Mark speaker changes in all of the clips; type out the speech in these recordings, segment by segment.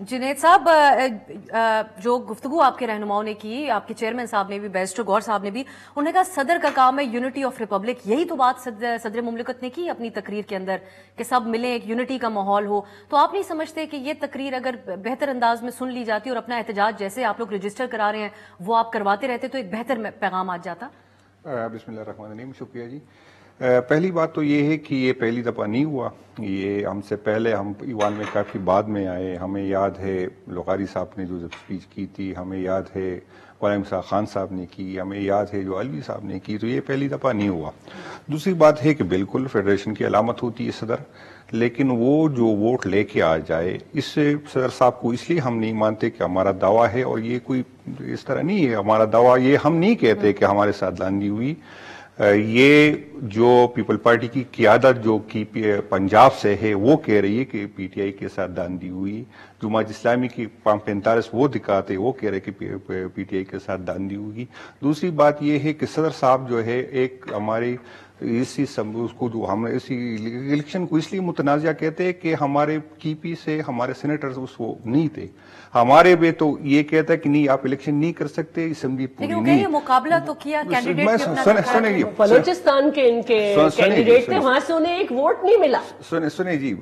Speaker 1: جنید صاحب، جو گفتگو آپ کے رہنماؤں نے کی، آپ کے چیئرمین صاحب نے بھی، بیرسٹر غور صاحب نے بھی، انہوں نے کہا صدر کا کام ہے یونٹی آف ریپبلک. یہی تو بات صدر مملکت نے کی اپنی تقریر کے اندر کہ سب ملیں، ایک یونٹی کا ماحول ہو. تو آپ نہیں سمجھتے کہ یہ تقریر اگر بہتر انداز میں سن لی جاتی اور اپنا احتجاج جیسے آپ لوگ رجسٹر کرا رہے ہیں وہ آپ کرواتے رہتے تو ایک بہتر پیغام آ جاتا؟
Speaker 2: بسم اللہ الرحمن الرحیم. شکریہ جی. پہلی بات تو یہ ہے کہ یہ پہلی دفعہ نہیں ہوا. یہ ہم سے پہلے ہم ایوان میں کافی بعد میں آئے. ہمیں یاد ہے لغاری صاحب نے جو اسپیچ کی تھی، ہمیں یاد ہے غلام صاحب خان صاحب نے کی، ہمیں یاد ہے جو علوی صاحب نے کی. تو یہ پہلی دفعہ نہیں ہوا. دوسری بات ہے کہ بالکل فیڈریشن کی علامت ہوتی ہے صدر، لیکن وہ جو ووٹ لے کے آ جائے، اس سے صدر صاحب کو اس لیے ہم نہیں مانتے کہ ہمارا دعویٰ ہے، اور یہ کوئی اس طرح نہیں ہے ہمارا دعویٰ، یہ ہم نہیں کہتے کہ ہمارے ساتھ دھاندلی ہوئی. یہ جو پیپل پارٹی کی قیادت جو کی پنجاب سے ہے وہ کہہ رہی ہے کہ پی ٹی آئی کے ساتھ دھاندلی ہوئی. جماعت اسلامی کی 45 وہ دکھاتے، وہ کہہ رہے کہ پی ٹی آئی کے ساتھ دھاندلی ہوگی. دوسری بات یہ ہے کہ صدر صاحب جو ہے ایک ہماری اس کو جو ہم اسی الیکشن کو اس لیے متنازع کہتے ہیں کہ ہمارے کی پی سے ہمارے سینیٹرز اس وہ نہیں تھے. ہمارے بھی تو یہ کہتا ہے کہ نہیں آپ الیکشن نہیں کر سکتے، اسمبلی پوری نہیں.
Speaker 1: مقابلہ تو کیا
Speaker 3: بلوچستان کے ان کے کینڈیڈیٹ تھے، وہاں سے انہیں ایک ووٹ نہیں ملا.
Speaker 2: سنیں جی،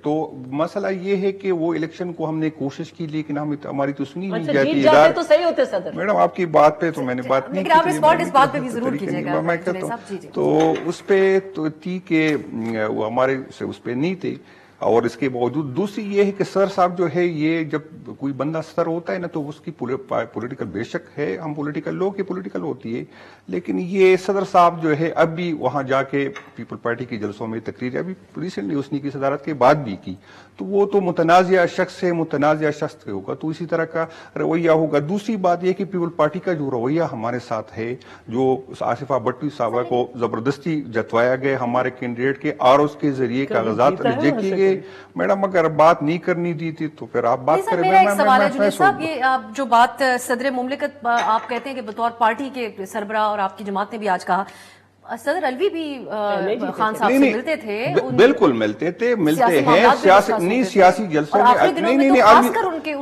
Speaker 2: تو مسئلہ یہ ہے کہ وہ الیکشن کو ہم نے کوشش کی لیکن ہماری تو سنی نہیں جاتی.
Speaker 3: تو صحیح ہوتے صدر.
Speaker 2: میڈم آپ کی بات پہ تو میں نے بات نہیں کی، تو اس پہ تو تھی کہ وہ ہمارے سے اس پہ نہیں تھے. اور اس کے باوجود دوسری یہ ہے کہ صدر صاحب جو ہے، یہ جب کوئی بندہ صدر ہوتا ہے نا تو اس کی پولیٹیکل بے شک ہے، ہم پولیٹیکل لوگ کی پولیٹیکل ہوتی ہے، لیکن یہ صدر صاحب جو ہے اب بھی وہاں جا کے پیپل پارٹی کے جلسوں میں تقریر ابھی ریسنٹلی اس نے کی صدارت کے بعد بھی کی، تو وہ تو متنازع شخص ہے، متنازع شخص ہوگا تو اسی طرح کا رویہ ہوگا. دوسری بات یہ کہ پیپل پارٹی کا جو رویہ ہمارے ساتھ ہے، جو آصفہ بھٹی صاحبہ کو زبردستی جتوایا گیا ہمارے کینڈیڈیٹ کے اور اس کے ذریعے کاغذات ریجیکٹ کیے گئے. میڈم اگر بات نہیں کرنی دی تھی تو پھر آپ بات کریں.
Speaker 1: میرا ایک سوال ہے جنید صاحب، یہ جو بات صدر مملکت آپ کہتے ہیں کہ بطور پارٹی کے سربراہ اور آپ کی جماعت نے بھی آج کہا، صدر علوی بھی خان صاحب سے ملتے تھے.
Speaker 2: بالکل ملتے ہیں سیاسی جلسوں میں.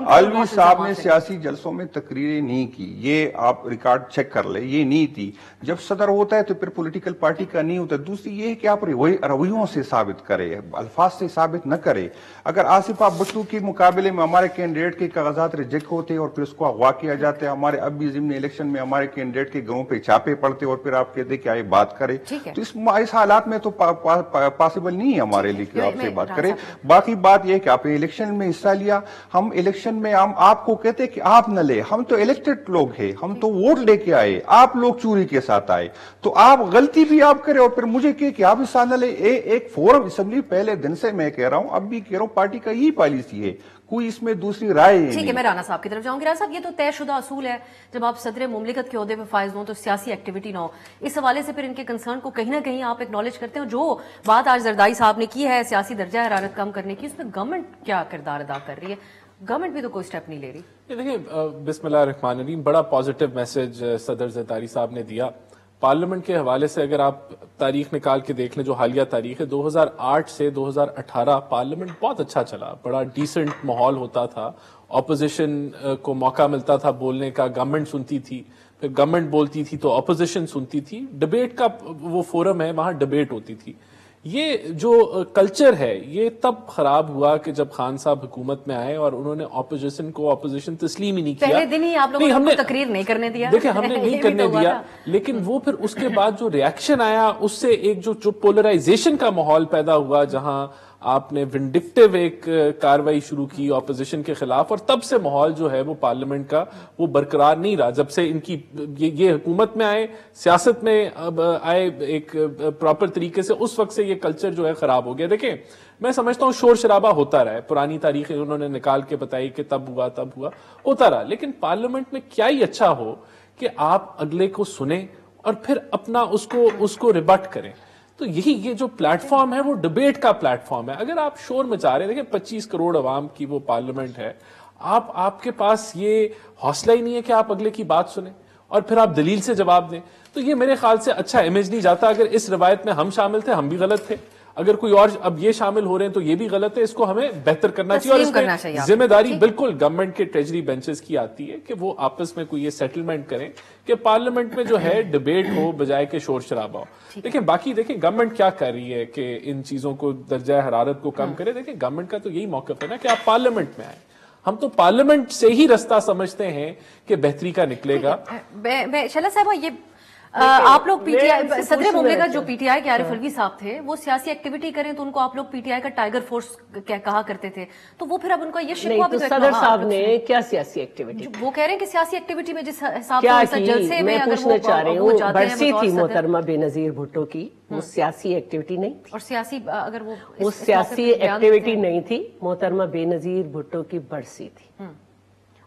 Speaker 2: علوی صاحب نے سیاسی جلسوں میں تقریریں نہیں کی، یہ آپ ریکارڈ چیک کر لیں، یہ نہیں تھی. جب صدر ہوتا ہے تو پھر پولیٹیکل پارٹی کا نہیں ہوتا. دوسری یہ ہے کہ آپ رویوں سے ثابت کرے، الفاظ سے ثابت نہ کرے. اگر آصفہ بھٹو کے مقابلے میں ہمارے کینڈیڈیٹ کے کاغذات ریجیکٹ ہوتے اور پھر اس کو اغوا کیا جاتا ہے، ہمارے اب بھی ضمن الیکشن میں ہمارے کینڈیڈیٹ کے گھروں پہ چھاپے پڑتے اور پھر آپ کہتے کہ آئے بات کرے، تو اس حالات میں تو پاسبل نہیں ہے ہمارے لیے کہ آپ سے بات کرے. باقی بات یہ ہے کہ آپ نے الیکشن میں حصہ لیا، ہم الیکشن میں ہم آپ کو کہتے کہ آپ نہ لے، ہم تو الیکٹڈ لوگ ہیں، ہم تو ووٹ لے کے آئے، آپ لوگ چوری کے ساتھ آئے، تو آپ غلطی بھی آپ کرے اور پھر مجھے کہ آپ حصہ نہ لے. ایک فورم اسمبلی پہلے دن سے میں کہہ رہا ہوں، اب بھی کہہ رہا ہوں، پارٹی کا یہی پالیسی ہے، کوئی اس میں دوسری رائے نہیں.
Speaker 1: ٹھیک ہے، میں رانا صاحب کی طرف جاؤں گی. رانا صاحب، یہ تو طے شدہ اصول ہے جب آپ صدر مملکت کے عہدے پہ فائز ہوں تو سیاسی ایکٹیویٹی نہ ہو. اس حوالے سے پھر ان کے کنسرن کو کہیں نہ کہیں آپ اکنالج کرتے ہیں. جو بات آج زرداری صاحب نے کی ہے سیاسی درجہ حرارت کم کرنے کی، اس میں گورنمنٹ کیا کردار ادا کر رہی ہے؟ گورنمنٹ بھی تو کوئی سٹیپ نہیں لے رہی.
Speaker 4: دیکھیں، بسم اللہ الرحمن الرحیم، بڑا پازیٹیو میسج صدر زرداری صاحب نے دیا. پارلیمنٹ کے حوالے سے اگر آپ تاریخ نکال کے دیکھ لیں، جو حالیہ تاریخ ہے، 2008 سے 2018 پارلیمنٹ بہت اچھا چلا، بڑا ڈیسنٹ ماحول ہوتا تھا، اپوزیشن کو موقع ملتا تھا بولنے کا، گورنمنٹ سنتی تھی، پھر گورنمنٹ بولتی تھی تو اپوزیشن سنتی تھی، ڈیبیٹ کا وہ فورم ہے، وہاں ڈیبیٹ ہوتی تھی. یہ جو کلچر ہے یہ تب خراب ہوا کہ جب خان صاحب حکومت میں آئے اور انہوں نے اپوزیشن کو تسلیم ہی نہیں کیا.
Speaker 1: پہلے دن ہی آپ لوگوں نے تقریر نہیں کرنے دیا.
Speaker 4: دیکھیں، ہم نے نہیں کرنے دیا، لیکن وہ پھر اس کے بعد جو ریاکشن آیا اس سے ایک جو پولرائزیشن کا ماحول پیدا ہوا، جہاں آپ نے ونڈکٹیو ایک کاروائی شروع کی اپوزیشن کے خلاف، اور تب سے ماحول جو ہے وہ پارلیمنٹ کا وہ برقرار نہیں رہا. جب سے ان کی یہ حکومت میں آئے، سیاست میں آئے ایک پراپر طریقے سے، اس وقت سے یہ کلچر جو ہے خراب ہو گیا. دیکھیں، میں سمجھتا ہوں شور شرابہ ہوتا رہا ہے، پرانی تاریخیں انہوں نے نکال کے بتائی کہ تب ہوا ہوتا رہا، لیکن پارلیمنٹ میں کیا ہی اچھا ہو کہ آپ اگلے کو سنیں اور پھر اپنا اس کو ریبٹ کریں. تو یہ جو پلیٹ فارم ہے وہ ڈیبیٹ کا پلیٹ فارم ہے. اگر آپ شور مچا رہے ہیں، دیکھیں 25 کروڑ عوام کی وہ پارلیمنٹ ہے، آپ کے پاس یہ حوصلہ ہی نہیں ہے کہ آپ اگلے کی بات سنیں اور پھر آپ دلیل سے جواب دیں، تو یہ میرے خیال سے اچھا امیج نہیں جاتا. اگر اس روایت میں ہم شامل تھے، ہم بھی غلط تھے. اگر کوئی اور اب یہ شامل ہو رہے ہیں تو یہ بھی غلط ہے، اس کو ہمیں بہتر کرنا چاہیے، اور
Speaker 1: تسلیم کرنا
Speaker 4: اس
Speaker 1: چاہیے
Speaker 4: میں
Speaker 1: آپ
Speaker 4: ذمہ داری بالکل گورنمنٹ کے ٹریجری بینچز کی آتی ہے کہ وہ آپس میں کوئی یہ سیٹلمنٹ کریں کہ پارلیمنٹ میں جو ہے ڈیبیٹ ہو بجائے کہ شور شرابہ ہو۔ دیکھیں باقی دیکھیں گورنمنٹ کیا کر رہی ہے کہ ان چیزوں کو درجہ حرارت کو کم کرے۔ دیکھیں گورنمنٹ کا تو یہی موقف ہے نا کہ آپ پارلیمنٹ میں آئیں، ہم تو پارلیمنٹ سے ہی رستہ سمجھتے ہیں کہ بہتری کا نکلے گا۔
Speaker 1: شیلا صاحبہ، یہ آپ لوگ پی ٹی آئی صدر مملکت جو پی ٹی آئی کے عارف الوی صاحب تھے، وہ سیاسی ایکٹیویٹی کریں تو ان کو آپ لوگ پی ٹی آئی کا ٹائیگر فورس کہا کرتے تھے، تو وہ پھر اب ان کا یہ شکوہ بھی
Speaker 3: صدر صاحب نے کیا سیاسی ایکٹیویٹی،
Speaker 1: وہ کہہ رہے ہیں کہ سیاسی ایکٹیویٹی میں جس حساب
Speaker 3: کیا
Speaker 1: سے جلسے
Speaker 3: میں
Speaker 1: اگر
Speaker 3: پوچھنا چاہ رہی
Speaker 1: وہ
Speaker 3: ہوں،
Speaker 1: جاتے ہیں
Speaker 3: برسی
Speaker 1: بطور
Speaker 3: تھی
Speaker 1: صدر،
Speaker 3: محترمہ بے نظیر بھٹو کی، وہ سیاسی ایکٹیویٹی نہیں تھی،
Speaker 1: اور سیاسی اگر
Speaker 3: وہ سیاسی ایکٹیویٹی نہیں تھی، محترمہ بے نظیر بھٹو کی برسی تھی۔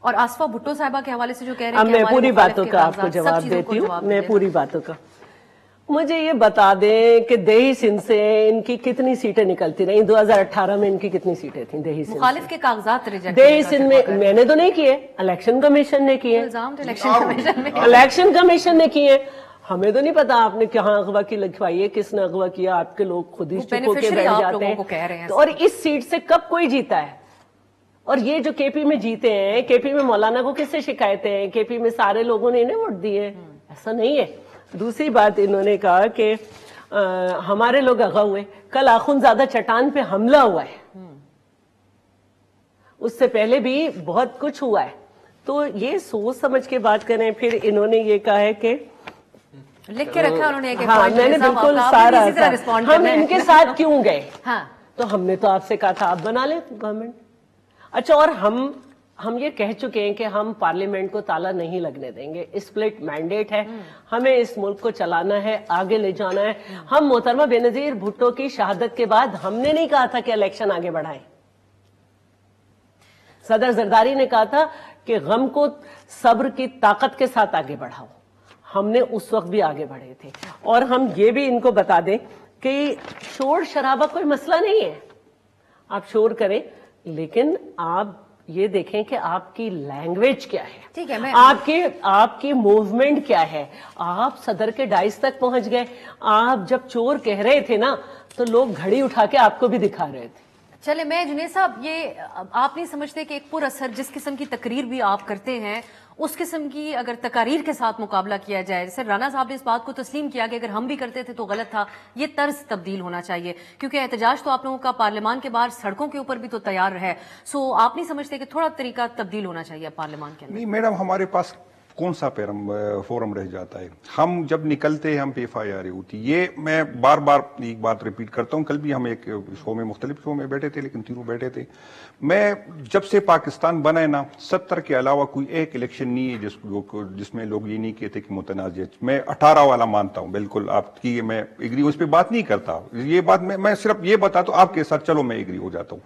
Speaker 1: اور آصفہ بھٹو صاحبہ کے حوالے سے جو کہہ رہے ہیں
Speaker 3: اب
Speaker 1: کہ
Speaker 3: میں
Speaker 1: ہمارے
Speaker 3: پوری
Speaker 1: مخالف
Speaker 3: باتوں
Speaker 1: کے
Speaker 3: کا آپ کو
Speaker 1: کاغذات، سب
Speaker 3: جواب
Speaker 1: چیزوں کو
Speaker 3: دیتی ہوں،
Speaker 1: جواب
Speaker 3: میں
Speaker 1: دیجیے۔
Speaker 3: پوری باتوں کا مجھے یہ بتا دیں کہ دیہی سندھ سے ان کی کتنی سیٹیں نکلتی رہیں، 2018 میں ان کی کتنی سیٹیں تھیں دیہی سندھ سے؟
Speaker 1: مخالف کے کاغذات ریجیکٹ
Speaker 3: دیہی سندھ میں نے تو نہیں کیے، الیکشن کمیشن نے کیے،
Speaker 1: الزام تو الیکشن کمیشن میں
Speaker 3: الیکشن کمیشن نے کیے، ہمیں تو نہیں پتا آپ نے کہاں اغوا کی لکھوائی ہے، کس نے اغوا کیا، آپ کے لوگ خود ہی چپ ہو کے بیٹھ جاتے ہیں۔ اور اس سیٹ سے کب کوئی جیتا ہے؟ اور یہ جو کے پی میں جیتے ہیں، کے پی میں مولانا کو کس سے شکایتیں ہیں؟ کے پی میں سارے لوگوں نے انہیں ووٹ دیے، ایسا نہیں ہے۔ دوسری بات انہوں نے کہا کہ ہمارے لوگ اغوا ہوئے، کل آخوندزادہ چٹان پہ حملہ ہوا ہے، اس سے پہلے بھی بہت کچھ ہوا ہے، تو یہ سوچ سمجھ کے بات کریں۔ پھر انہوں نے یہ کہا ہے کہ
Speaker 1: لکھ کے رکھا انہوں نے کہ
Speaker 3: ہاں میں نے بالکل سارا ہم ان کے ساتھ کیوں گئے،
Speaker 1: ہاں
Speaker 3: تو ہم نے تو آپ سے کہا تھا آپ بنا لیں گورنمنٹ۔ اچھا، اور ہم یہ کہہ چکے ہیں کہ ہم پارلیمنٹ کو تالا نہیں لگنے دیں گے، اسپلٹ مینڈیٹ ہے، ہمیں اس ملک کو چلانا ہے، آگے لے جانا ہے۔ ہم محترمہ بے نظیر بھٹو کی شہادت کے بعد ہم نے نہیں کہا تھا کہ الیکشن آگے بڑھائیں، صدر زرداری نے کہا تھا کہ غم کو صبر کی طاقت کے ساتھ آگے بڑھاؤ، ہم نے اس وقت بھی آگے بڑھے تھے۔ اور ہم یہ بھی ان کو بتا دیں کہ شور شرابہ کوئی مسئلہ نہیں ہے، آپ شور کریں، لیکن آپ یہ دیکھیں کہ آپ کی لینگویج کیا ہے، آپ کی موومنٹ کیا ہے۔ آپ صدر کے ڈائس تک پہنچ گئے، آپ جب چور کہہ رہے تھے نا تو لوگ گھڑی اٹھا کے آپ کو بھی دکھا رہے تھے۔
Speaker 1: چلے میں جنید صاحب، یہ آپ نہیں سمجھتے کہ ایک پر اثر جس قسم کی تقریر بھی آپ کرتے ہیں اس قسم کی اگر تقاریر کے ساتھ مقابلہ کیا جائے، جیسے رانا صاحب نے اس بات کو تسلیم کیا کہ اگر ہم بھی کرتے تھے تو غلط تھا، یہ طرز تبدیل ہونا چاہیے، کیونکہ احتجاج تو آپ لوگوں کا پارلیمان کے باہر سڑکوں کے اوپر بھی تو تیار ہے، سو آپ نہیں سمجھتے کہ تھوڑا طریقہ تبدیل ہونا چاہیے پارلیمان کے اندر؟
Speaker 2: نہیں میڈم، ہمارے پاس کون سا فورم رہ جاتا ہے؟ ہم جب نکلتے ہیں ہم پہ ایف آئی آر ہوتی، یہ میں بار بار ایک بات ریپیٹ کرتا ہوں، کل بھی ہم ایک شو میں مختلف شو میں بیٹھے تھے لیکن تینوں بیٹھے تھے، میں جب سے پاکستان بنا ہے نا 70 کے علاوہ کوئی ایک الیکشن نہیں ہے جس میں لوگ یہ نہیں کہتے کہ متنازع، میں 18 والا مانتا ہوں، بالکل آپ کی میں ایگری، اس پہ بات نہیں کرتا، یہ بات میں صرف یہ بتاتا ہوں آپ کے ساتھ، چلو میں ایگری ہو جاتا ہوں۔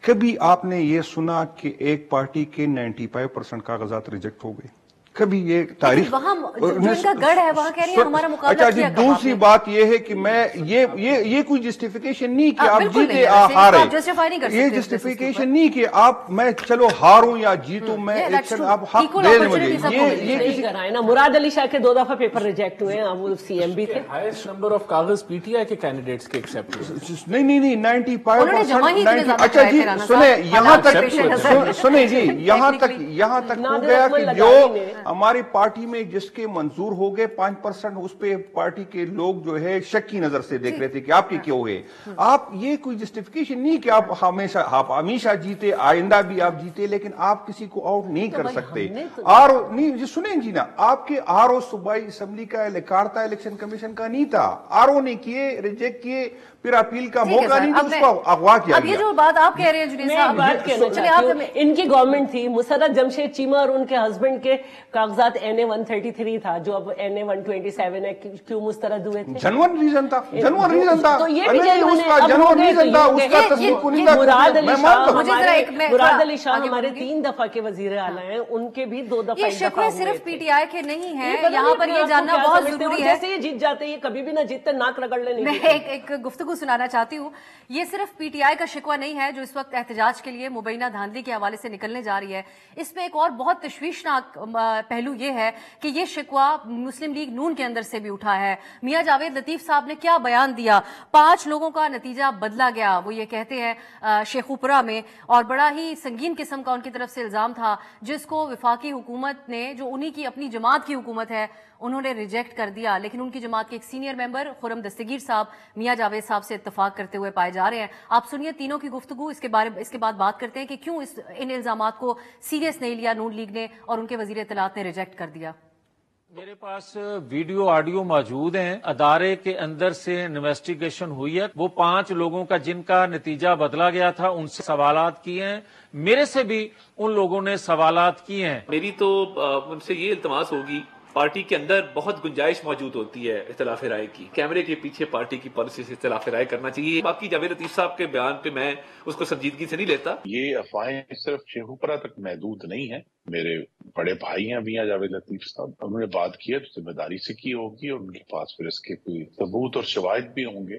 Speaker 2: کبھی آپ نے یہ سنا کہ ایک پارٹی کے 95% کاغذات ریجیکٹ ہو گئے؟ کبھی یہ تاریخ
Speaker 1: وہاں جو ان کا گڑھ ہے وہاں کہہ رہی ہیں ہمارا مقابلہ
Speaker 2: اچھا جی،
Speaker 1: کیا؟
Speaker 2: دوسری بات یہ ہے کہ میں یہ کوئی جسٹیفیکیشن نہیں کہ آپ جیتے ہارے، یہ جسٹیفیکیشن نہیں کہ آپ میں چلو ہاروں یا جیتوں، میں آپ حق دے دیں مجھے، یہ
Speaker 3: کسی کرائے نا۔ مراد علی شاہ کے 2 دفعہ پیپر ریجیکٹ ہوئے ہیں، وہ سی ایم بھی تھے۔
Speaker 4: ہائیسٹ نمبر آف کاغذ پی ٹی آئی کے کینڈیڈیٹس کے ایکسپٹ ہوئے،
Speaker 2: نہیں 95%۔ اچھا جی سنیں، یہاں تک ہو گیا کہ جو ہماری پارٹی میں جس کے منظور ہو گئے 5%، اس پہ پارٹی کے لوگ جو ہے شک کی نظر سے دیکھ رہے تھے کہ آپ کی کیوں ہوئے۔ آپ یہ کوئی جسٹیفیکیشن نہیں کہ آپ ہمیشہ جیتے، آئندہ بھی آپ جیتے، لیکن آپ کسی کو آؤٹ نہیں کر سکتے۔ نہیں سنیں جی نا، آپ کے آر او صوبائی اسمبلی کا لکارتا الیکشن کمیشن کا نہیں تھا، آر او نے کیے، ریجیکٹ کیے، پھر اپیل کا موقع نہیں، اس کو اغوا کیا گیا۔
Speaker 1: اب یہ جو بات آپ کہہ رہے ہیں جنید صاحب،
Speaker 3: بات کہنا چاہتی ہوں، ان کی گورنمنٹ تھی، مسرت جمشید چیمہ اور ان کے ہسبینڈ کے کاغذات NA 133 تھا جو اب NA 127 ہے، کیوں مسترد ہوئے تھے؟
Speaker 2: جنون ریزن تھا،
Speaker 3: تو یہ بھی جنون ریزن تھا،
Speaker 2: اس کا تصدیق کنندہ
Speaker 3: مراد علی شاہ ہمارے 3 دفعہ کے وزیر اعلیٰ ہیں، ان کے بھی 2 دفعہ
Speaker 1: یہ شکوے صرف پی ٹی آئی کے نہیں ہیں، یہاں پر یہ جاننا بہت ضروری ہے۔
Speaker 3: جیسے یہ جیت جاتے ہیں، یہ کبھی بھی نہ جیتتے، ناک رگڑ لینے۔
Speaker 1: میں ایک گفتگو سنانا چاہتی ہوں، یہ صرف پی ٹی آئی کا شکوہ نہیں ہے جو اس وقت احتجاج کے لیے مبینہ دھاندلی کے حوالے سے نکلنے جا رہی ہے، اس میں ایک اور بہت تشویشناک پہلو یہ ہے کہ یہ شکوہ مسلم لیگ نون کے اندر سے بھی اٹھا ہے. میاں جاوید لطیف صاحب نے کیا بیان دیا؟ 5 لوگوں کا نتیجہ بدلا گیا، وہ یہ کہتے ہیں شیخوپورہ میں، اور بڑا ہی سنگین قسم کا ان کی طرف سے الزام تھا جس کو وفاقی حکومت نے، جو انہی کی اپنی جماعت کی حکومت ہے، انہوں نے ریجیکٹ کر دیا. لیکن ان کی جماعت کے ایک سینئر ممبر خرم دستگیر صاحب میاں جاوید صاحب سے اتفاق کرتے ہوئے پائے جا رہے ہیں. آپ سنیے تینوں کی گفتگو، اس کے بعد بات کرتے ہیں کہ کیوں ان الزامات کو سیریس نہیں لیا نون لیگ نے اور ان کے وزیر اطلاعات نے ریجیکٹ کر دیا.
Speaker 5: میرے پاس ویڈیو آڈیو موجود ہیں. ادارے کے اندر سے انویسٹیگیشن ہوئی ہے. وہ 5 لوگوں کا جن کا نتیجہ بدلا گیا تھا ان سے سوالات کیے ہیں. میرے سے بھی ان لوگوں نے سوالات کیے ہیں.
Speaker 6: میری تو ان سے یہ التماس ہوگی، پارٹی کے اندر بہت گنجائش موجود ہوتی ہے اختلاف رائے کی، کیمرے کے پیچھے پارٹی کی پالیسی سے اختلاف رائے کرنا چاہیے. باقی جاوید لطیف صاحب کے بیان پہ میں اس کو سنجیدگی سے نہیں لیتا.
Speaker 7: یہ افواہیں صرف شیخوپورہ تک محدود نہیں ہیں. میرے بڑے بھائی ہیں میاں جاوید لطیف صاحب، انہوں نے بات کی ہے تو ذمہ داری سے کی ہوگی، اور ان کے پاس پھر اس کے کوئی ثبوت اور شواہد بھی ہوں گے.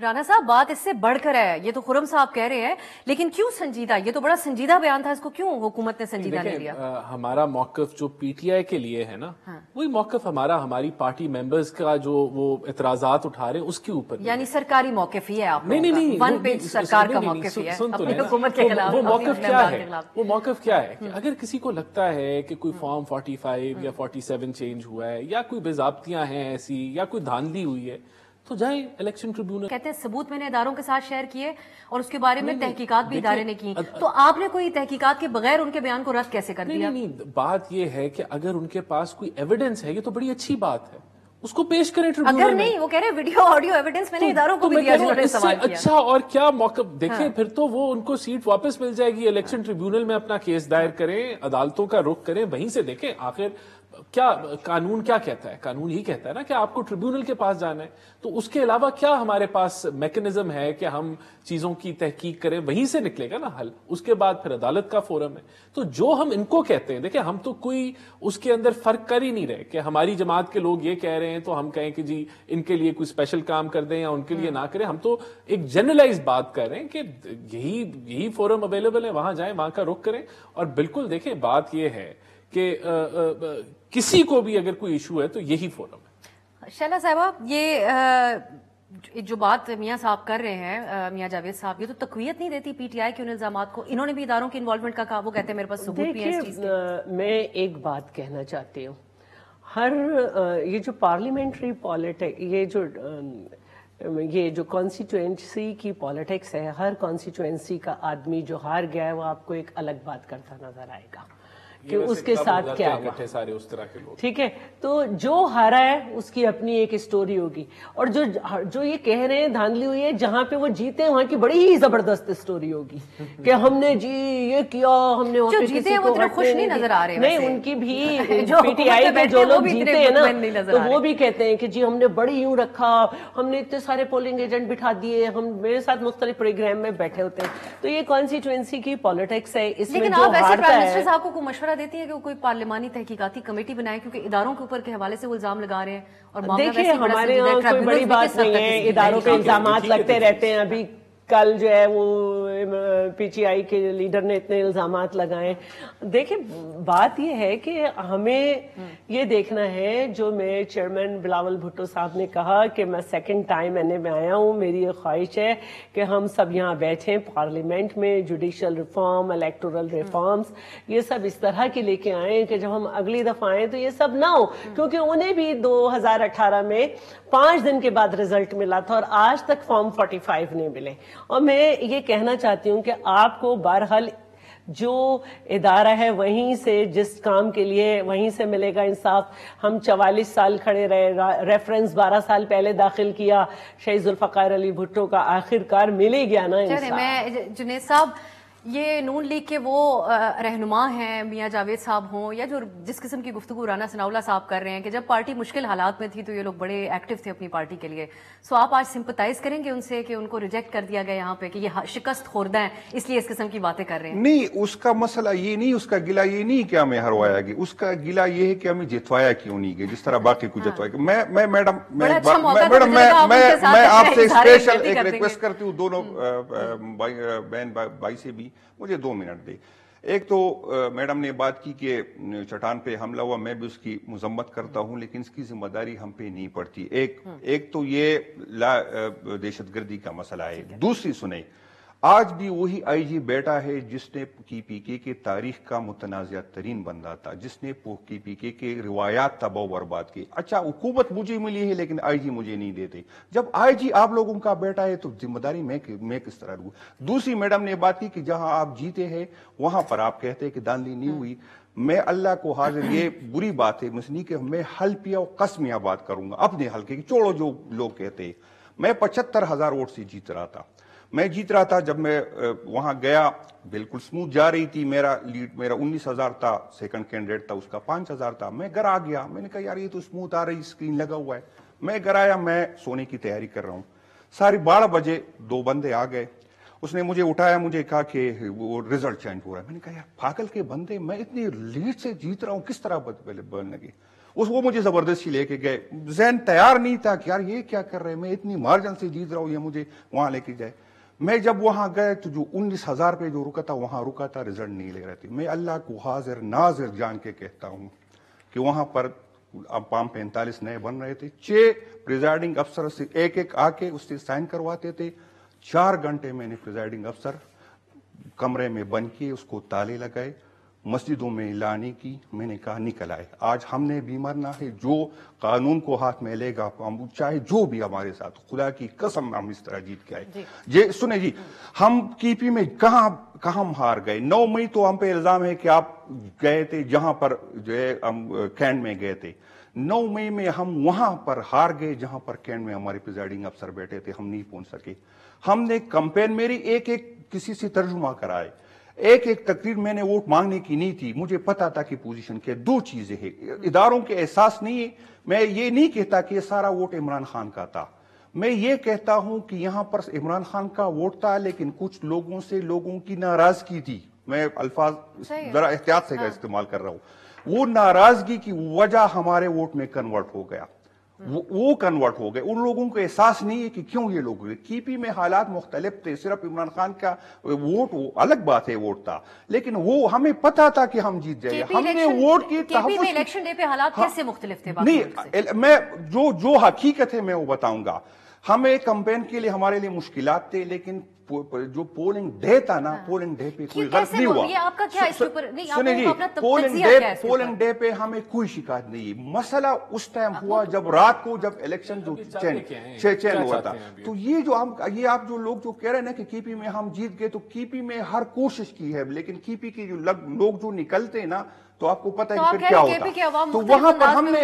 Speaker 1: رانا صاحب بات اس سے بڑھ کر ہے، یہ تو خرم صاحب کہہ رہے ہیں، لیکن کیوں سنجیدہ؟ یہ تو بڑا سنجیدہ بیان تھا، اس کو کیوں حکومت نے سنجیدہ نہیں لیا؟
Speaker 4: ہمارا موقف جو پی ٹی آئی کے لیے ہے نا، وہی موقف ہماری پارٹی ممبرز کا جو وہ اعتراضات اٹھا رہے ہیں اس کے اوپر،
Speaker 1: یعنی سرکاری موقف ہی ہے آپ
Speaker 4: نہیں نہیں
Speaker 1: ون پیج سرکار کا موقف ہی ہے اپنی حکومت کے خلاف.
Speaker 4: وہ موقف کیا ہے کہ اگر کسی کو لگتا ہے کہ کوئی فارم 45 یا 47 چینج ہوا ہے یا کوئی باضابطیاں ہیں ایسی یا کوئی دھاندلی ہوئی ہے تو جائیں الیکشن ٹریبیونل.
Speaker 1: کہتے ہیں ثبوت میں نے اداروں کے ساتھ شیئر کیے اور اس کے بارے میں تحقیقات بھی ادارے نے کی، تو آپ نے کوئی تحقیقات کے بغیر ان کے بیان کو رد کیسے کر دیا؟
Speaker 4: نہیں، بات یہ ہے کہ اگر ان کے پاس کوئی ایویڈنس ہے یہ تو بڑی اچھی بات ہے، اس کو پیش کریں ٹریبیونل میں.
Speaker 1: اگر نہیں، وہ کہہ رہے ویڈیو آڈیو ایویڈنس میں نے اداروں کو بھی دیا جنہوں نے سوال کیا.
Speaker 4: اچھا اور کیا موقف دیکھیں، پھر تو وہ ان کو سیٹ واپس مل جائے گی. الیکشن ٹریبیونل میں اپنا کیس دائر کریں، عدالتوں کا رخ کریں، وہیں سے دیکھیں آخر کیا قانون کیا کہتا ہے. قانون ہی کہتا ہے نا کہ آپ کو ٹریبیونل کے پاس جانا ہے، تو اس کے علاوہ کیا ہمارے پاس میکنزم ہے کہ ہم چیزوں کی تحقیق کریں، وہیں سے نکلے گا نا حل. اس کے بعد پھر عدالت کا فورم ہے. تو جو ہم ان کو کہتے ہیں، دیکھیں ہم تو کوئی اس کے اندر فرق کر ہی نہیں رہے کہ ہماری جماعت کے لوگ یہ کہہ رہے ہیں تو ہم کہیں کہ جی ان کے لیے کوئی اسپیشل کام کر دیں یا ان کے لیے نہ کریں. ہم تو ایک جنرلائز بات کر رہے ہیں کہ یہی فورم اویلیبل ہے، وہاں جائیں، وہاں کا رخ کریں. اور بالکل دیکھیں بات یہ ہے کہ کسی کو بھی اگر کوئی ایشو ہے تو یہی فورم ہے.
Speaker 1: شیلا صاحبہ، یہ جو بات میاں صاحب کر رہے ہیں، میاں جاوید صاحب، یہ تو تقویت نہیں دیتی پی ٹی آئی کے ان الزامات کو؟ انہوں نے بھی اداروں کی انوالومنٹ کا کہا، وہ کہتے ہیں میرے پاس ثبوت بھی ہے اس چیز کے.
Speaker 3: میں ایک بات کہنا چاہتی ہوں، یہ جو پارلیمنٹری پالیٹک، یہ جو کانسٹیٹوئنسی کی پالیٹکس ہے، ہر کانسٹیٹوئنسی کا آدمی جو ہار گیا ہے وہ آپ کو ایک الگ بات کرتا نظر آئے گا کہ اس کے ساتھ کیا ہوا.
Speaker 4: سارے اس طرح کے لوگ،
Speaker 3: ٹھیک ہے، تو جو ہارا ہے اس کی اپنی ایک اسٹوری ہوگی، اور جو یہ کہہ رہے ہیں دھاندلی ہوئی ہے، جہاں پہ وہ جیتے ہیں وہاں کی بڑی ہی زبردست اسٹوری ہوگی کہ ہم نے جی یہ کیا، ہم نے
Speaker 1: جو جیتے ہیں وہ اتنے خوش نہیں نظر آ رہے.
Speaker 3: نہیں، ان کی بھی پی ٹی آئی کے جو لوگ جیتے ہیں نا تو وہ بھی کہتے ہیں کہ جی ہم نے بڑی یوں رکھا، ہم نے اتنے سارے پولنگ ایجنٹ بٹھا دیے، ہم میرے ساتھ مختلف پروگرام میں بیٹھے ہوتے ہیں. تو یہ کانسٹیٹوئنسی کی پالیٹکس ہے. اس میں جو ہارتا ہے،
Speaker 1: منسٹر صاحب کو مشورہ دیتی ہے کہ کوئی پارلیمانی تحقیقاتی کمیٹی بنائے، کیونکہ اداروں کے اوپر کے حوالے سے وہ الزام لگا رہے ہیں. اور
Speaker 3: دیکھیے ہمارے یہاں کوئی بڑی بات نہیں ہے، اداروں پہ الزامات لگتے رہتے ہیں. ابھی کل جو ہے وہ پی ٹی آئی کے لیڈر نے اتنے الزامات لگائے. دیکھیں بات یہ ہے کہ ہمیں یہ دیکھنا ہے، جو میں چیئرمین بلاول بھٹو صاحب نے کہا کہ میں سیکنڈ ٹائم میں آیا ہوں، میری یہ خواہش ہے کہ ہم سب یہاں بیٹھیں پارلیمنٹ میں، جوڈیشل ریفارم، الیکٹورل ریفارمز، یہ سب اس طرح کے لے کے آئیں کہ جب ہم اگلی دفعہ آئیں تو یہ سب نہ ہو. کیونکہ انہیں بھی 2018 میں 5 دن کے بعد رزلٹ ملا تھا اور آج تک فارم 45 نہیں ملے. اور میں یہ کہنا چاہتی ہوں کہ آپ کو بہرحال جو ادارہ ہے وہیں سے، جس کام کے لیے وہیں سے ملے گا انصاف. ہم 44 سال کھڑے رہے، ریفرنس 12 سال پہلے داخل کیا شہید ذوالفقار علی بھٹو کا، آخر کار مل ہی گیا نا انصاف.
Speaker 1: میں جنید صاحب، یہ نون لیگ کے وہ رہنما ہیں، میاں جاوید صاحب ہوں یا جو جس قسم کی گفتگو رانا ثناء اللہ صاحب کر رہے ہیں کہ جب پارٹی مشکل حالات میں تھی تو یہ لوگ بڑے ایکٹیو تھے اپنی پارٹی کے لیے. سو آپ آج سمپتائز کریں گے ان سے کہ ان کو ریجیکٹ کر دیا گیا یہاں پہ کہ یہ شکست خوردہ ہیں اس لیے اس قسم کی باتیں کر رہے ہیں؟
Speaker 2: نہیں، اس کا مسئلہ یہ نہیں، اس کا گلہ یہ نہیں کہ ہمیں ہروایا گیا، اس کا گلہ یہ ہے کہ ہمیں جتوایا کیوں نہیں گیا جس طرھ باقی کو جتوایا گیا. میں میڈم میں آپ سے اسپیشل ایک ریکویسٹ کرتی ہوں، دونوں بہن بھائی سے بھی مجھے 2 منٹ دے. ایک تو میڈم نے بات کی کہ چٹان پہ حملہ ہوا، میں بھی اس کی مذمت کرتا ہوں، لیکن اس کی ذمہ داری ہم پہ نہیں پڑتی. ایک تو یہ دہشت گردی کا مسئلہ ہے. دوسری سنیں، آج بھی وہی آئی جی بیٹا ہے جس نے کی پی کے کی تاریخ کا متنازع ترین بندہ تھا، جس نے کی پی کے روایات تباہ و برباد کی. اچھا حکومت مجھے ملی ہے لیکن آئی جی مجھے نہیں دیتے. جب آئی جی آپ لوگوں کا بیٹا ہے تو ذمہ داری میں کس طرح لوں؟ دوسری میڈم نے بات کی کہ جہاں آپ جیتے ہیں وہاں پر آپ کہتے ہیں کہ دھاندلی نہیں ہوئی. میں اللہ کو حاضر، یہ بری بات ہے مسنی کہ میں حلفیہ و قسمیہ بات کروں گا اپنے حلقے کی، چھوڑو جو لوگ کہتے ہیں. میں 75,000 ووٹ سے جیت رہا تھا. میں جیت رہا تھا. جب میں وہاں گیا بالکل سموتھ جا رہی تھی. میرا 19,000 تھا، سیکنڈ کینڈیڈیٹ تھا اس کا 5,000 تھا. میں گھر آ گیا. میں نے کہا یار یہ تو سموتھ آ رہی، اسکرین لگا ہوا ہے. میں گھر آیا، میں سونے کی تیاری کر رہا ہوں. 12:30 بجے 2 بندے آ گئے. اس نے مجھے اٹھایا، مجھے کہا کہ وہ رزلٹ چینج ہو رہا ہے. میں نے کہا یار پاگل کے بندے، میں اتنی لیڈ سے جیت رہا ہوں، کس طرح بن لگے. وہ مجھے زبردستی لے کے گئے. ذہن تیار نہیں تھا کہ یار یہ کیا کر رہے ہیں، میں اتنی مارجن سے جیت رہا ہوں، یہ مجھے وہاں لے کے جائے. میں جب وہاں گئے تو جو 19,000 پہ جو رکا تھا وہاں رکا تھا، رزلٹ نہیں لے رہے تھے. میں اللہ کو حاضر ناظر جان کے کہتا ہوں کہ وہاں پر اب 45 نئے بن رہے تھے. 6 پریزائڈنگ افسر سے ایک آ کے اس سے سائن کرواتے تھے. 4 گھنٹے میں نے پریزائڈنگ افسر کمرے میں بند کیے، اس کو تالے لگائے، مسجدوں میں لانے کی. میں نے کہا نکل آئے. آج ہم نے بھی مرنا ہے. جو قانون کو ہاتھ میں لے گا، چاہے جو بھی ہمارے ساتھ، خدا کی قسم ہم اس طرح جیت کے آئے. سنیں جی، ہم کی پی میں کہاں ہار گئے. 9 مئی تو ہم پہ الزام ہے کہ آپ گئے تھے جہاں پر جو ہے ہم کینٹ میں گئے تھے. 9 مئی میں ہم وہاں پر ہار گئے جہاں پر کینٹ میں ہمارے پریزائڈنگ افسر بیٹھے تھے. ہم نہیں پہنچ سکے. ہم نے کمپین میری ایک کسی سے ترجمہ کرائے. ایک تقریر میں نے ووٹ مانگنے کی نہیں تھی. مجھے پتا تھا کہ پوزیشن کے 2 چیزیں ہیں. اداروں کے احساس نہیں ہے. میں یہ نہیں کہتا کہ یہ سارا ووٹ عمران خان کا تھا. میں یہ کہتا ہوں کہ یہاں پر عمران خان کا ووٹ تھا، لیکن کچھ لوگوں کی ناراضگی تھی. میں الفاظ ذرا احتیاط سے استعمال کر رہا ہوں. وہ ناراضگی کی وجہ ہمارے ووٹ میں کنورٹ ہو گیا. وہ کنورٹ ہو گئے. ان لوگوں کو احساس نہیں ہے کہ کیوں یہ لوگ ہوئے. کی پی میں حالات مختلف تھے. صرف عمران خان کا ووٹ وہ الگ بات ہے، ووٹ تھا، لیکن وہ ہمیں پتا تھا کہ ہم جیت جائیں. ہم نے ووٹ کی
Speaker 1: تحفظ. الیکشن ڈے پہ حالات کیسے مختلف تھے؟
Speaker 2: نہیں، میں جو حقیقت ہے میں وہ بتاؤں گا. ہمیں کمپین کے لیے ہمارے لیے مشکلات تھے، لیکن جو پولنگ ڈے تھا نا، پولنگ ڈے پہ کوئی غلط نہیں ہوا. سنیں جی، پولنگ ڈے پہ ہمیں کوئی شکایت نہیں. مسئلہ اس ٹائم ہوا جب رات کو جب الیکشن جو چین ہوا تھا. تو یہ آپ جو لوگ جو کہہ رہے ہیں نا کہ کی پی میں ہم جیت گئے، تو کی پی میں ہر کوشش کی ہے، لیکن کی پی کے جو لوگ جو نکلتے ہیں نا، تو آپ کو پتہ ہے پھر کیا ہوتا. تو وہاں پر ہم نے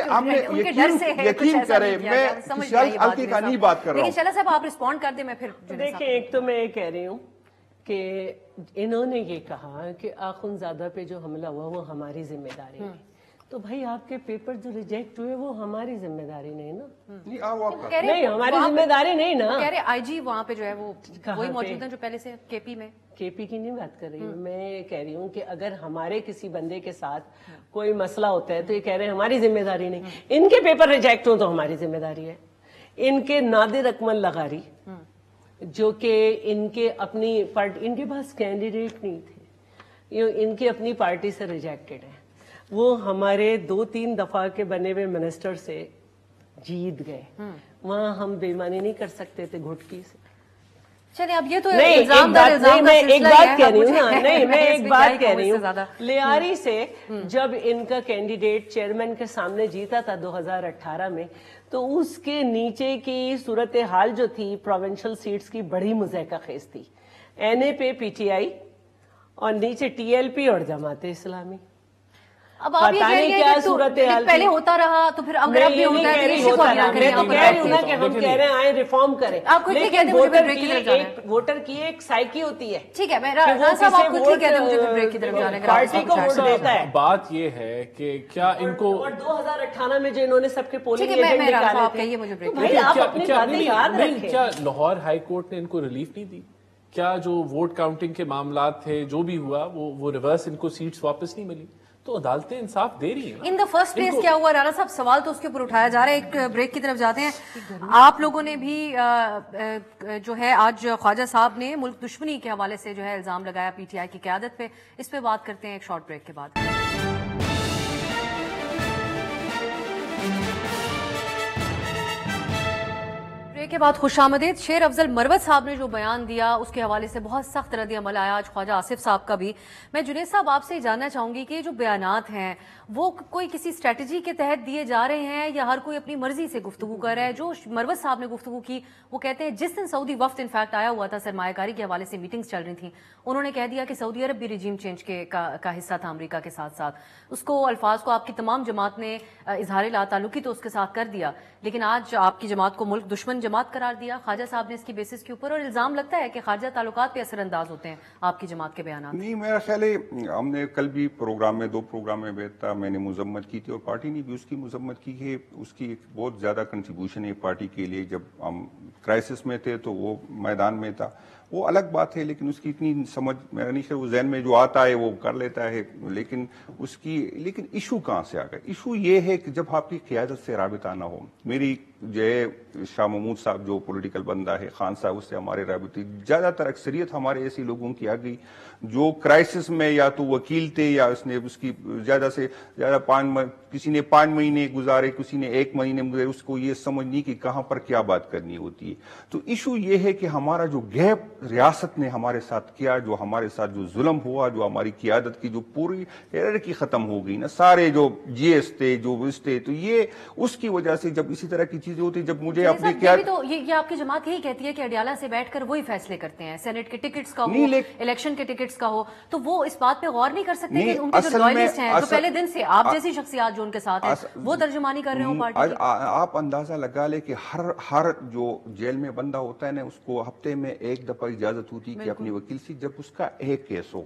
Speaker 2: یقین کرے، میں کسی حلقے کا نہیں بات کر رہا ہوں.
Speaker 1: شہلا صاحب آپ رسپونڈ کر دیں. میں پھر
Speaker 3: دیکھیں، ایک تو میں یہ کہہ رہی ہوں کہ انہوں نے یہ کہا کہ آخونزادہ پہ جو حملہ ہوا وہ ہماری ذمہ داری ہے. تو بھائی آپ کے پیپر جو ریجیکٹ ہوئے وہ ہماری ذمہ داری نہیں نا. نہیں، ہماری ذمہ داری نہیں نا.
Speaker 1: کہہ رہے آئی جی وہاں پہ جو ہے وہ وہی موجود ہیں جو پہلے سے کے پی میں.
Speaker 3: کے پی کی نہیں بات کر رہی ہوں میں. کہہ رہی ہوں کہ اگر ہمارے کسی بندے کے ساتھ کوئی مسئلہ ہوتا ہے تو یہ کہہ رہے ہیں ہماری ذمہ داری نہیں. ان کے پیپر ریجیکٹ ہوں تو ہماری ذمہ داری ہے. ان کے نادر اکمل لغاری جو کہ ان کے پاس کینڈیڈیٹ نہیں تھے، ان کی اپنی پارٹی سے ریجیکٹڈ ہے. وہ ہمارے 2-3 دفعہ کے بنے ہوئے منسٹر سے جیت گئے. وہاں ہم بے ایمانی نہیں کر سکتے تھے گھٹکی سے.
Speaker 1: چلیں اب یہ تو
Speaker 3: میں ایک بات کہہ رہی ہوں لیاری سے جب ان کا کینڈیڈیٹ چیئرمین کے سامنے جیتا تھا 2018 میں، تو اس کے نیچے کی صورتحال جو تھی پروونشل سیٹس کی بڑی مضحکہ خیز تھی. این اے پہ پی ٹی آئی اور نیچے ٹی ایل پی اور جماعت اسلامی.
Speaker 1: اب آپ یہ کہہ رہی ہیں کہ پہلے ہوتا رہا تو پھر اگر اب بھی ہوتا ہے تو اسی کو بیان کریں.
Speaker 3: میں کہہ رہی ہوں نا کہ ہم کہہ رہے ہیں آئیں ریفارم کریں.
Speaker 1: آپ کو کہہ دیں مجھے بریک کی طرف جانا ہے.
Speaker 3: ووٹر کی ایک سائیکی ہوتی ہے.
Speaker 1: ٹھیک ہے، میں رانا صاحب آپ کو کہہ دیں مجھے بریک کی طرف جانا ہے.
Speaker 3: پارٹی کو ووٹ دیتا ہے.
Speaker 4: بات یہ ہے کہ کیا ان کو
Speaker 3: 2018 میں جو انہوں نے سب کے پولنگ ایجنٹ نکالے تھے، آپ اپنی باتیں یاد رکھیں.
Speaker 4: کیا لاہور ہائی کورٹ نے ان کو ریلیف نہیں دی؟ کیا جو ووٹ کاؤنٹنگ کے معاملات تھے جو بھی ہوا وہ ریورس ان کو سیٹس واپس نہیں ملی؟ تو عدالتیں انصاف دے رہی ہیں.
Speaker 1: ان دا فرسٹ پلیس کیا ہوا رانا صاحب؟ سوال تو اس کے اوپر اٹھایا جا رہا ہے. ایک بریک کی طرف جاتے ہیں. آپ لوگوں نے بھی جو ہے آج خواجہ صاحب نے ملک دشمنی کے حوالے سے جو ہے الزام لگایا پی ٹی آئی کی قیادت پہ. اس پہ بات کرتے ہیں ایک شارٹ بریک کے بعد. کے بعد خوش آمدید. شیر افضل مروت صاحب نے جو بیان دیا اس کے حوالے سے بہت سخت رد عمل آیا آج خواجہ آصف صاحب کا بھی. میں جنید صاحب آپ سے جاننا چاہوں گی کہ جو بیانات ہیں وہ کوئی کسی اسٹریٹجی کے تحت دیے جا رہے ہیں یا ہر کوئی اپنی مرضی سے گفتگو کر رہا ہے؟ جو مروت صاحب نے گفتگو کی وہ کہتے ہیں جس دن سعودی وفد انفیکٹ آیا ہوا تھا سرمایہ کاری کے حوالے سے میٹنگز چل رہی تھیں, انہوں نے کہہ دیا کہ سعودی عرب بھی ریجیم چینج کا حصہ تھا امریکہ کے ساتھ ساتھ. اس کو الفاظ کو آپ کی تمام جماعت نے اظہار لا تعلقی تو اس کے ساتھ کر دیا, لیکن آج آپ کی جماعت کو ملک دشمن جماعت قرار دیا خواجہ صاحب نے اس کی بیسس کے اوپر, اور الزام لگتا ہے کہ خارجہ تعلقات پہ اثر انداز ہوتے ہیں آپ کی جماعت کے بیانات.
Speaker 2: نہیں, میرا خیال ہے ہم نے کل بھی پروگرام میں 2 پروگرام میں بیٹھا, میں نے مذمت کی تھی اور پارٹی نے بھی اس کی مذمت کی ہے. اس کی ایک بہت زیادہ کنٹریبیوشن ہے پارٹی کے لیے. جب ہم کرائسس میں تھے تو وہ میدان میں تھا, وہ الگ بات ہے, لیکن اس کی اتنی سمجھ میرا نہیں ہے, وہ ذہن میں جو آتا ہے وہ کر لیتا ہے, لیکن ایشو کہاں سے آ گیا؟ ایشو یہ ہے کہ جب آپ کی قیادت سے رابطہ نہ ہو. میری جو ہے شاہ محمود صاحب جو پولیٹیکل بندہ ہے, خان صاحب, اس سے ہمارے رابطے زیادہ تر اکثریت ہمارے ایسے لوگوں کی آ گئی جو کرائسس میں یا تو وکیل تھے یا اس نے اس کی زیادہ سے زیادہ کسی نے 5 مہینے گزارے, کسی نے 1 مہینے گزارے, اس کو یہ سمجھ نہیں کہ کہاں پر کیا بات کرنی ہوتی ہے. تو ایشو یہ ہے کہ ہمارا جو گیپ ریاست نے ہمارے ساتھ کیا, جو ہمارے ساتھ جو ظلم ہوا, جو ہماری قیادت کی جو پوری ہیرارکی ختم ہو گئی نا, سارے جو جی ایس تھے جو اس تھے, تو یہ اس کی وجہ سے جب اسی طرح کی چیزیں ہوتی, جب مجھے اپنی
Speaker 1: تو یہ آپ کی جماعت یہی کہتی ہے کہ اڈیالہ سے بیٹھ کر وہی فیصلے کرتے ہیں, سینٹ کے ٹکٹس کا ہو, الیکشن کے ٹکٹس کا ہو, تو وہ اس بات پہ غور نہیں کر سکتے کہ ان کے جو لائلسٹ ہیں جو پہلے دن سے آپ جیسی شخصیات جو ان کے ساتھ ہیں وہ ترجمانی کر رہے ہوں پارٹی کی.
Speaker 2: آپ اندازہ لگا لے کہ ہر جو جیل میں بندہ ہوتا ہے نا, اس کو ہفتے میں 1 دفعہ اجازت ہوتی ہے کہ اپنی وکیل سے, جب اس کا 1 کیس ہو.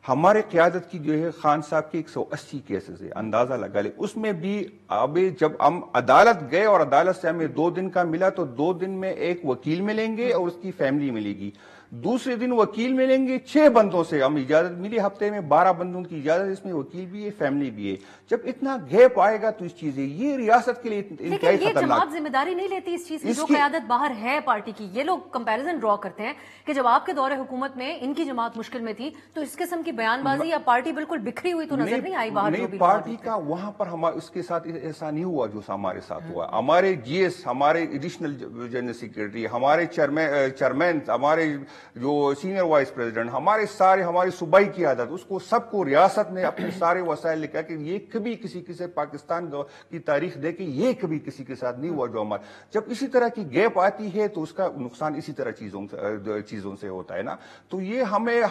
Speaker 2: ہمارے قیادت کی جو ہے خان صاحب کے 180 کیسز ہے, اندازہ لگا لے. اس میں بھی اب جب ہم عدالت گئے اور عدالت سے ہمیں 2 دن کا ملا, تو 2 دن میں 1 وکیل ملیں گے اور اس کی فیملی ملے گی. دوسرے دن وکیل ملیں گے 6 بندوں سے, ہم اجازت ملی ہفتے میں 12 بندوں کی اجازت, اس میں وکیل بھی ہے فیملی بھی ہے. جب اتنا گیپ آئے گا تو اس چیزیں یہ ریاست کے لیے انتہائی
Speaker 1: خطرناک.
Speaker 2: خطرناک.
Speaker 1: جماعت ذمہ داری نہیں لیتی اس چیز کی جو قیادت باہر ہے پارٹی کی. یہ لوگ کمپیریزن ڈرا کرتے ہیں کہ جب آپ کے دور حکومت میں ان کی جماعت مشکل میں تھی تو اس قسم کی بیان بازی یا پارٹی بالکل بکھری ہوئی تو نظر نہیں آئی باہر. جو بھی
Speaker 2: پارٹی کا وہاں پر اس کے ساتھ ایسا نہیں ہوا جو ہمارے ساتھ ہوا. ہمارے جی ایس, ہمارے ایڈیشنل جنرل سیکرٹری, ہمارے چیئرمین, ہمارے جو سینئر وائس پریزیڈنٹ, ہماری صوبائی قیادت, اس کو سب کو ریاست نے اپنے سارے وسائل لکھا کہ یہ کبھی کسی سے پاکستان کی تاریخ دے کے یہ کبھی کسی کے ساتھ نہیں ہوا. جو ہمارا جب اسی طرح کی گیپ آتی ہے تو اس کا نقصان اسی طرح چیزوں سے ہوتا ہے نا. تو یہ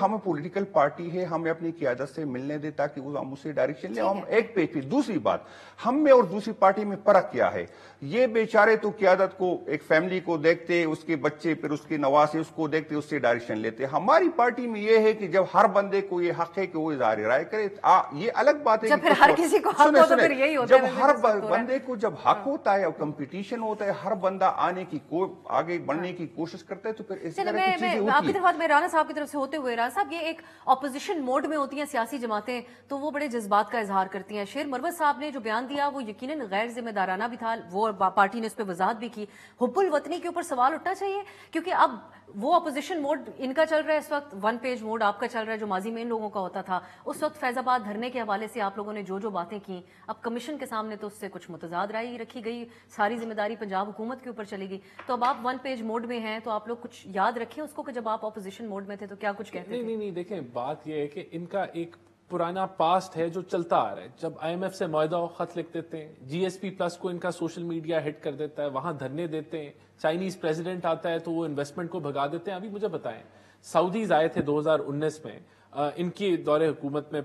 Speaker 2: ہم پولیٹیکل پارٹی ہے, ہمیں اپنی قیادت سے ملنے دے تاکہ وہ ہم اسے ڈائریکشن لیں, ہم ایک پیج پہ. دوسری بات, ہم میں اور دوسری پارٹی میں فرق کیا ہے؟ یہ بیچارے تو قیادت کو ایک فیملی کو دیکھتے, اس کے بچے پھر اس کے نواسے اس کو دیکھتے, اس سے ڈائریکشن لیتے. ہماری پارٹی میں یہ ہے کہ جب ہر بندے کو یہ حق ہے کہ وہ اظہار رائے کرے, یہ الگ بات ہے.
Speaker 1: جب ہر کسی کو حق ہو تو پھر یہی ہوتا ہے.
Speaker 2: جب ہر بندے کو جب حق ہوتا ہے اور کمپٹیشن ہوتا ہے, ہر بندہ آگے بڑھنے کی کوشش کرتا ہے, تو پھر اس طرح کی چیزیں ہوتی ہیں.
Speaker 1: آپ کی طرف میں رانا صاحب کی طرف سے ہوتے ہوئے, رانا صاحب یہ ایک اپوزیشن موڈ میں ہوتی ہیں سیاسی جماعتیں, تو وہ بڑے جذبات کا اظہار کرتی ہیں. شیر مروت صاحب نے جو بیان دیا وہ یقیناً غیر ذمہ دارانہ بھی تھا, وہ پارٹی نے اس پہ وضاحت بھی کی. حب الوطنی کے اوپر سوال اٹھنا چاہیے کیونکہ اب وہ اپوزیشن موڈ ان کا چل رہا ہے اس وقت, 1 پیج موڈ آپ کا چل رہا ہے جو ماضی میں ان لوگوں کا ہوتا تھا. اس وقت فیض آباد دھرنے کے حوالے سے آپ لوگوں نے جو باتیں کی, اب کمیشن کے سامنے تو اس سے کچھ متضاد رائے رکھی گئی, ساری ذمہ داری پنجاب حکومت کے اوپر چلے گی. تو اب آپ 1 پیج موڈ میں ہیں, تو آپ لوگ کچھ یاد رکھیں اس کو کہ جب آپ اپوزیشن موڈ میں تھے تو کیا کچھ کہتے تھے.
Speaker 4: نہیں, دیکھیں بات یہ ہے کہ ان کا ایک پرانا پاسٹ ہے جو چلتا آ رہا ہے. جب آئی ایم ایف سے معاہدہ خط لکھ دیتے ہیں, جی ایس پی پلس کو ان کا سوشل میڈیا ہٹ کر دیتا ہے, وہاں دھرنے دیتے ہیں, چائنیز پریزیڈنٹ آتا ہے تو وہ انویسٹمنٹ کو بھگا دیتے ہیں. ابھی مجھے بتائیں, سعودیز آئے تھے 2019 میں, ان کی دور حکومت میں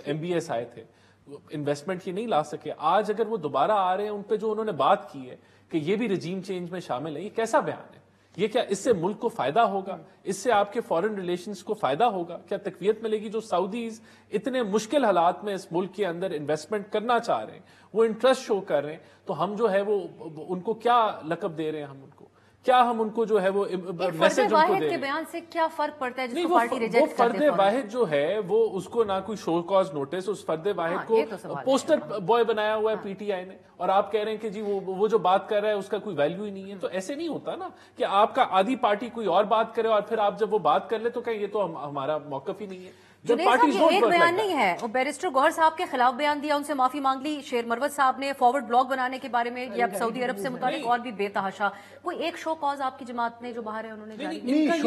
Speaker 4: ایم بی ایس آئے تھے, انویسٹمنٹ کی نہیں لا سکے. آج اگر وہ دوبارہ آ رہے ہیں, ان پہ جو انہوں نے بات کی ہے کہ یہ بھی رجیم چینج میں شامل ہے, یہ کیسا بیان ہے؟ یہ کیا اس سے ملک کو فائدہ ہوگا؟ اس سے آپ کے فارن ریلیشنز کو فائدہ ہوگا؟ کیا تقویت ملے گی؟ جو سعودیز اتنے مشکل حالات میں اس ملک کے اندر انویسٹمنٹ کرنا چاہ رہے ہیں, وہ انٹرسٹ شو کر رہے ہیں, تو ہم جو ہے وہ ان کو کیا لقب دے رہے ہیں؟ ہم ان کو کیا ہم ان کو جو ہے وہ میسج ان کو
Speaker 1: واحد
Speaker 4: دیں
Speaker 1: کے
Speaker 4: گے؟
Speaker 1: بیان سے کیا فرق پڑتا ہے جس
Speaker 4: نہیں،
Speaker 1: کو پارٹی
Speaker 4: وہ
Speaker 1: ریجیکٹ کر
Speaker 4: فرد
Speaker 1: دے؟
Speaker 4: واحد جو ہے وہ اس کو نہ کوئی شو کاز نوٹس، اس فرد واحد کو پوسٹر بوائے بنایا ہوا ہے پی ٹی آئی نے، اور آپ کہہ رہے ہیں کہ جی وہ جو بات کر رہا ہے اس کا کوئی ویلیو ہی نہیں ہے. تو ایسے نہیں ہوتا نا کہ آپ کا آدھی پارٹی کوئی اور بات کرے اور پھر آپ جب وہ بات کر لے تو کہیں یہ تو ہمارا موقف ہی نہیں ہے.
Speaker 1: جنید صاحب یہ ایک بیان نہیں ہے، وہ بیرسٹر گوہر صاحب کے خلاف بیان دیا، ان سے معافی مانگ لی. شیر مروت صاحب نے فارورڈ بلاگ بنانے کے بارے میں یا سعودی عرب سے متعلق اور بھی بے تحاشا. کوئی ایک شو کاز آپ کی جماعت نے جو باہر ہے انہوں نے جاری
Speaker 2: نہیں،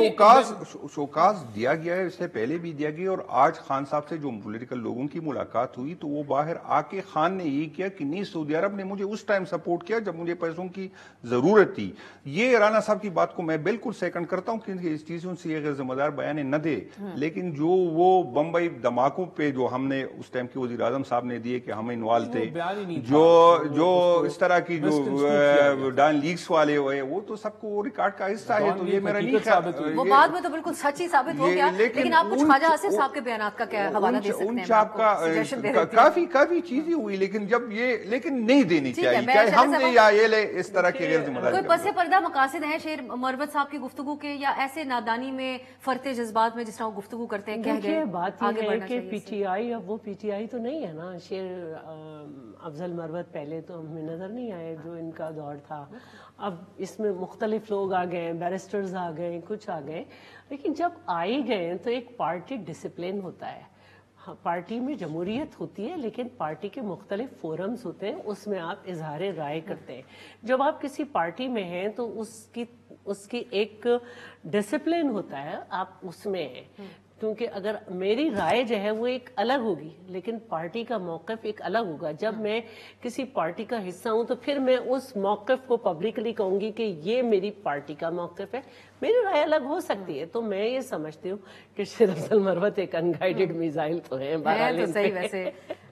Speaker 2: شوکاز دیا گیا ہے، اس سے پہلے بھی دیا گیا. اور آج خان صاحب سے جو پولیٹیکل لوگوں کی ملاقات ہوئی تو وہ باہر آ کے خان نے یہ کیا کہ نہیں، سعودی عرب نے مجھے اس ٹائم سپورٹ کیا جب مجھے پیسوں کی ضرورت تھی. یہ رانا صاحب کی بات کو میں بالکل سیکنڈ کرتا ہوں کہ اس چیزوں سے یہ غیر ذمہ دار بیان نہ دے. لیکن جو وہ بمبئی دھماکوں پہ جو ہم نے اس ٹائم کے وزیر اعظم صاحب نے دیے کہ ہم انوالو تھے، جو اس طرح کی جو ڈان لیگس والے ہوئے، وہ تو سب کو ریکارڈ کا حصہ ہے. تو یہ میرا نہیں خیال،
Speaker 1: وہ بعد میں تو بالکل سچ ہی ثابت ہو گیا. لیکن آپ کچھ خواجہ آصف صاحب کے بیانات کا کیا حوالہ دے سکتے ہیں؟
Speaker 2: آپ کا کافی چیزیں ہوئی، لیکن جب یہ لیکن نہیں دینی چاہیے، چاہے ہم نے یا یہ لے اس طرح کے غیر ذمہ داری.
Speaker 1: کوئی پس پردہ مقاصد ہیں شیر مروت صاحب کی گفتگو کے، یا ایسے نادانی میں فرتے جذبات میں جس طرح وہ گفتگو کرتے ہیں کہہ گئے؟
Speaker 3: بات یہ ہے کہ پی ٹی آئی اب وہ پی ٹی آئی تو نہیں ہے نا. شیر افضل مروت پہلے تو ہمیں نظر نہیں آئے جو ان کا دور تھا. اب اس میں مختلف لوگ آ گئے، بیرسٹرز آ گئے، کچھ آ گئے. لیکن جب آئے گئے تو ایک پارٹی ڈسپلن ہوتا ہے. پارٹی میں جمہوریت ہوتی ہے لیکن پارٹی کے مختلف فورمز ہوتے ہیں، اس میں آپ اظہار رائے کرتے ہیں. جب آپ کسی پارٹی میں ہیں تو اس کی ایک ڈسپلن ہوتا ہے، آپ اس میں ہیں. کیونکہ اگر میری رائے جو ہے وہ ایک الگ ہوگی لیکن پارٹی کا موقف ایک الگ ہوگا. جب میں کسی پارٹی کا حصہ ہوں تو پھر میں اس موقف کو پبلکلی کہوں گی کہ یہ میری پارٹی کا موقف ہے. میری رائے الگ ہو سکتی ہے. تو میں یہ سمجھتی ہوں کہ شیر افضل مروت ایک ان گائیڈڈ میزائل تو ہیں.
Speaker 1: تو صحیح. ویسے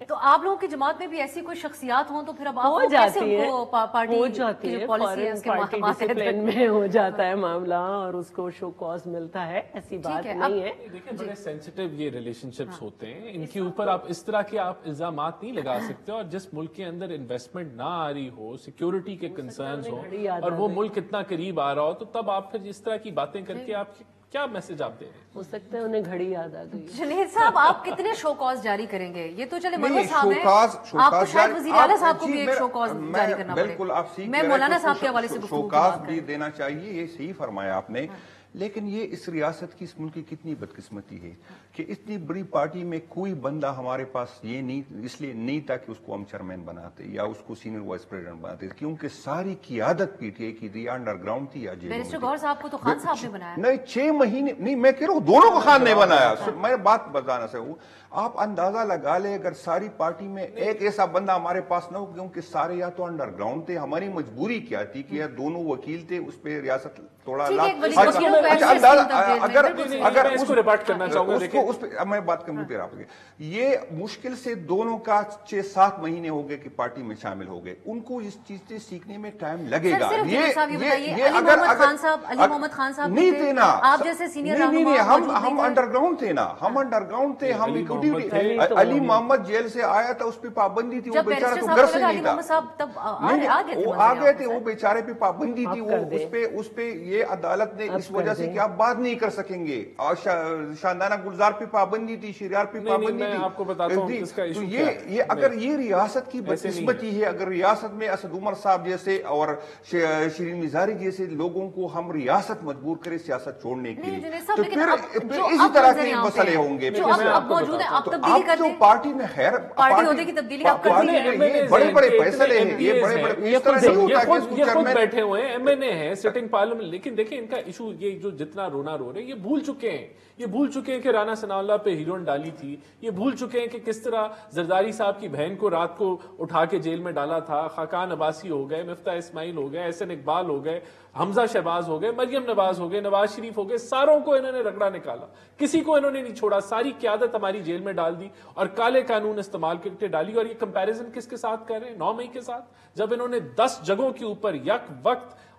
Speaker 1: تو آپ لوگوں کی جماعت میں بھی ایسی کوئی شخصیات ہوں تو پھر اب آپ کیسے ان کو پارٹی
Speaker 3: ہو جاتی ہے، پارٹی ڈسپلن میں ہو جاتا ہے معاملہ اور اس کو شو کاز ملتا ہے. ایسی بات نہیں ہے.
Speaker 4: دیکھیں بڑے سینسیٹیو یہ ریلیشن شپس ہوتے ہیں، ان کے اوپر آپ اس طرح کے آپ الزامات نہیں لگا سکتے. اور جس ملک کے اندر انویسٹمنٹ نہ آ رہی ہو، سیکیورٹی کے کنسرنز ہوں اور وہ ملک اتنا قریب آ رہا ہو، تو تب آپ پھر اس طرح کی باتیں کر کے آپ کیا میسج آپ دے رہے ہیں؟
Speaker 3: ہو سکتا ہے انہیں گھڑی یاد آ گئی.
Speaker 1: جنید صاحب آپ کتنے شو کاز جاری کریں گے؟ یہ تو چلے مروت صاحب ہیں، آپ کو شاید وزیر اعلیٰ صاحب کو بھی ایک شو کاز جاری کرنا پڑے.
Speaker 2: بالکل آپ سیکھ
Speaker 1: میں مولانا صاحب کے حوالے سے
Speaker 2: شو کاز بھی دینا چاہیے، یہ صحیح فرمایا آپ نے. لیکن یہ اس ریاست کی، اس ملک کی کتنی بدقسمتی ہے کہ اتنی بڑی پارٹی میں کوئی بندہ ہمارے پاس یہ نہیں، اس لیے نہیں تھا کہ اس کو ہم چیئرمین بناتے یا اس کو سینئر وائس پریزیڈنٹ بناتے، کیونکہ ساری قیادت پی ٹی آئی کی تھی انڈر گراؤنڈ تھی. یا
Speaker 1: بیرسٹر گوہر صاحب کو تو خان صاحب نے بنایا.
Speaker 2: نہیں، 6 مہینے نہیں، میں کہہ رہا ہوں دونوں کو خان نے بنایا. میں بات بتانا سے ہوں، آپ اندازہ لگا لیں اگر ساری پارٹی میں ایک ایسا بندہ ہمارے پاس نہ ہو، کیونکہ سارے یا تو انڈر گراؤنڈ تھے. ہماری مجبوری کیا تھی کہ دونوں وکیل تھے، اس پہ ریاست تھوڑا میں بات کروں پھر آپ یہ مشکل سے دونوں کا 6-7 مہینے ہو گئے کہ پارٹی میں شامل ہو گئے. ان کو اس چیز سے سیکھنے میں ٹائم لگے گا.
Speaker 1: یہ اگر علی محمد خان صاحب
Speaker 2: نہیں تھے نا،
Speaker 1: آپ جیسے سینئر
Speaker 2: ہم انڈر گراؤنڈ تھے نا، ہم انڈر گراؤنڈ تھے. ہم علی محمد جیل سے آیا تھا، اس پہ پابندی تھی، وہ بیچارہ تو گھر سے نہیں تھا. وہ آ گئے تھے، وہ بیچارے پہ پابندی تھی. اس پہ یہ عدالت نے اس وجہ سے کہ آپ بات نہیں کر سکیں گے. اور شاندانہ گلزار پہ پابندی تھی، شریار پہ پابندی تھی.
Speaker 4: آپ کو بتاتا ہوں اس کا ایشو کیا ہے.
Speaker 2: اگر یہ ریاست کی بدقسمتی ہے، اگر ریاست میں اسد عمر صاحب جیسے اور شرین مزاری جیسے لوگوں کو ہم ریاست مجبور کرے سیاست چھوڑنے کے لیے، تو پھر اسی طرح کے مسئلے ہوں گے. جو پارٹی میں خیر
Speaker 1: پارٹی ہونے کی تبدیلی آپ کرتے ہیں،
Speaker 2: بڑے بڑے فیصلے ہیں، یہ بڑے بڑے اس طرح نہیں ہوتا کہ اس کو چیئرمین
Speaker 4: بیٹھے ہوئے ہیں، ایم این اے ہیں، سٹنگ پارلیمنٹ. لیکن دیکھیں ان کا ایشو یہ جو جتنا رونا رو رہے ہیں، یہ بھول چکے ہیں. یہ بھول چکے ہیں کہ رانا ثناء اللہ پہ ہیروئن ڈالی تھی. یہ بھول چکے ہیں کہ کس طرح زرداری صاحب کی بہن کو رات کو اٹھا کے جیل میں ڈالا تھا. خاقان عباسی ہو گئے، مفتاح اسماعیل ہو گئے، احسن اقبال ہو گئے، حمزہ شہباز ہو گئے، مریم نواز ہو گئے، نواز شریف ہو گئے. ساروں کو انہوں نے رگڑا نکالا، کسی کو انہوں نے نہیں چھوڑا. ساری قیادت ہماری جیل میں ڈال دی اور کالے قانون استعمال کر کے ڈالی. اور یہ کمپیریزن کس کے ساتھ کر رہے ہیں؟ 9 مئی کے ساتھ، جب انہوں نے 10 جگہوں کے اوپر یک وقت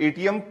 Speaker 2: ATM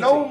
Speaker 2: 9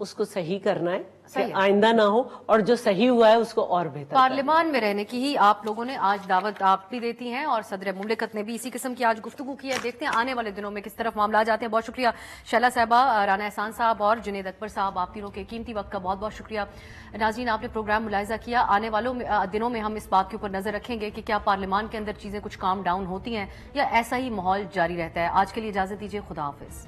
Speaker 3: اس کو صحیح کرنا ہے کہ آئندہ نہ ہو، اور جو صحیح ہوا ہے اس کو اور بہتر
Speaker 1: پارلیمان میں رہنے کی ہی آپ لوگوں نے آج دعوت آپ بھی دیتی ہیں اور صدر مملکت نے بھی اسی قسم کی آج گفتگو کی ہے. دیکھتے ہیں آنے والے دنوں میں کس طرف معاملات جاتے ہیں. بہت شکریہ شیلا صاحبہ، رانا احسان صاحب اور جنید اکبر صاحب، آپ تینوں کے قیمتی وقت کا بہت بہت شکریہ. ناظرین، آپ نے پروگرام ملاحظہ کیا. آنے والوں دنوں میں ہم اس بات کے اوپر نظر رکھیں گے کہ کیا پارلیمان کے اندر چیزیں کچھ کام ڈاؤن ہوتی ہیں یا ایسا ہی ماحول جاری رہتا ہے. آج کے لیے اجازت دیجیے. خدا حافظ.